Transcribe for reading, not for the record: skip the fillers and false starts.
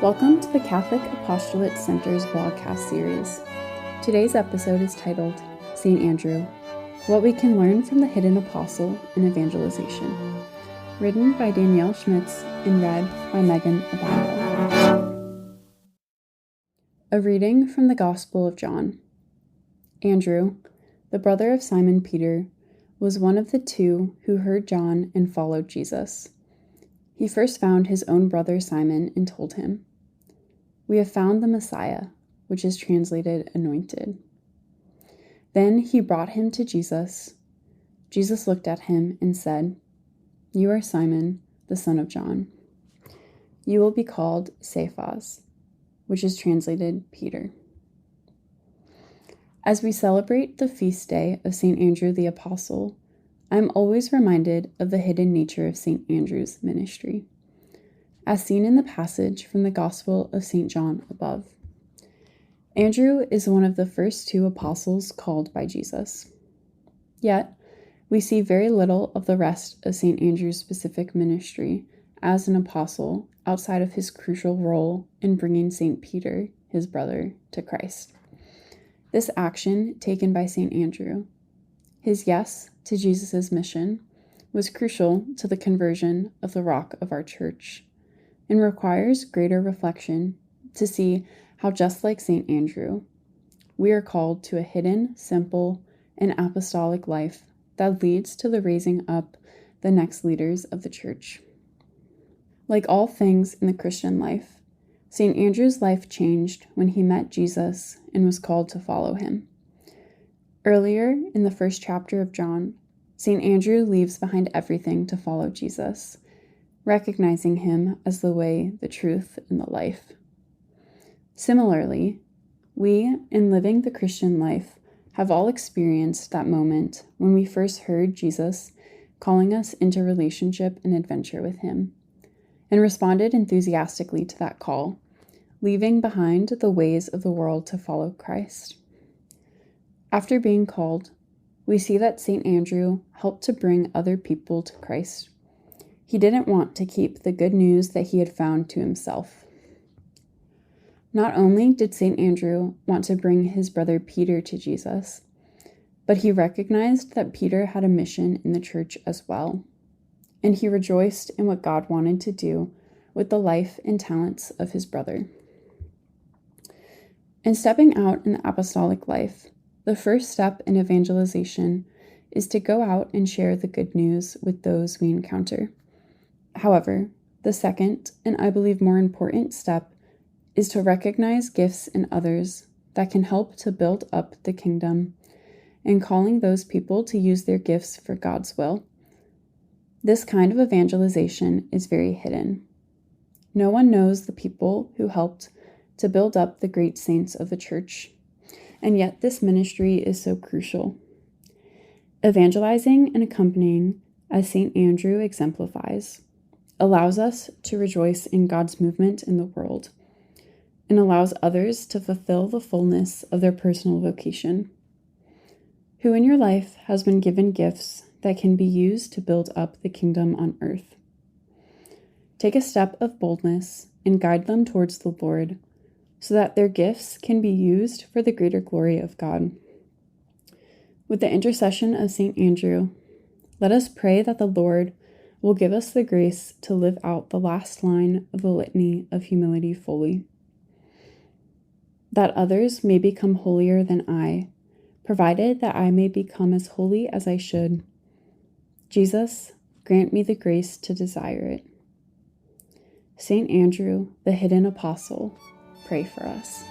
Welcome to the Catholic Apostolate Center's Blogcast series. Today's episode is titled St. Andrew, What We Can Learn from the Hidden Apostle in Evangelization, written by Danielle Schmitz and read by Meghan Abando. A reading from the Gospel of John. Andrew, the brother of Simon Peter, was one of the two who heard John and followed Jesus. He first found his own brother Simon and told him, "We have found the Messiah," which is translated anointed. Then he brought him to Jesus. Jesus looked at him and said, "You are Simon, the son of John. You will be called Cephas," which is translated Peter. As we celebrate the feast day of St. Andrew the Apostle, I am always reminded of the hidden nature of St. Andrew's ministry, as seen in the passage from the Gospel of St. John above. Andrew is one of the first two apostles called by Jesus. Yet, we see very little of the rest of St. Andrew's specific ministry as an apostle outside of his crucial role in bringing St. Peter, his brother, to Christ. This action taken by St. Andrew, his yes to Jesus' mission, was crucial to the conversion of the rock of our church, and requires greater reflection to see how, just like St. Andrew, we are called to a hidden, simple, and apostolic life that leads to the raising up the next leaders of the church. Like all things in the Christian life, St. Andrew's life changed when he met Jesus and was called to follow him. Earlier in the first chapter of John, St. Andrew leaves behind everything to follow Jesus, recognizing him as the way, the truth, and the life. Similarly, we, in living the Christian life, have all experienced that moment when we first heard Jesus calling us into relationship and adventure with him, and responded enthusiastically to that call, leaving behind the ways of the world to follow Christ. After being called, we see that St. Andrew helped to bring other people to Christ. He didn't want to keep the good news that he had found to himself. Not only did St. Andrew want to bring his brother Peter to Jesus, but he recognized that Peter had a mission in the church as well, and he rejoiced in what God wanted to do with the life and talents of his brother. In stepping out in the apostolic life, the first step in evangelization is to go out and share the good news with those we encounter. However, the second, and I believe more important step, is to recognize gifts in others that can help to build up the kingdom, and calling those people to use their gifts for God's will. This kind of evangelization is very hidden. No one knows the people who helped to build up the great saints of the church, and yet this ministry is so crucial. Evangelizing and accompanying, as St. Andrew exemplifies, allows us to rejoice in God's movement in the world, and allows others to fulfill the fullness of their personal vocation. Who in your life has been given gifts that can be used to build up the kingdom on earth? Take a step of boldness and guide them towards the Lord, so that their gifts can be used for the greater glory of God. With the intercession of St. Andrew, let us pray that the Lord will give us the grace to live out the last line of the litany of humility fully, that others may become holier than I, provided that I may become as holy as I should. Jesus, grant me the grace to desire it. St. Andrew, the hidden apostle, pray for us.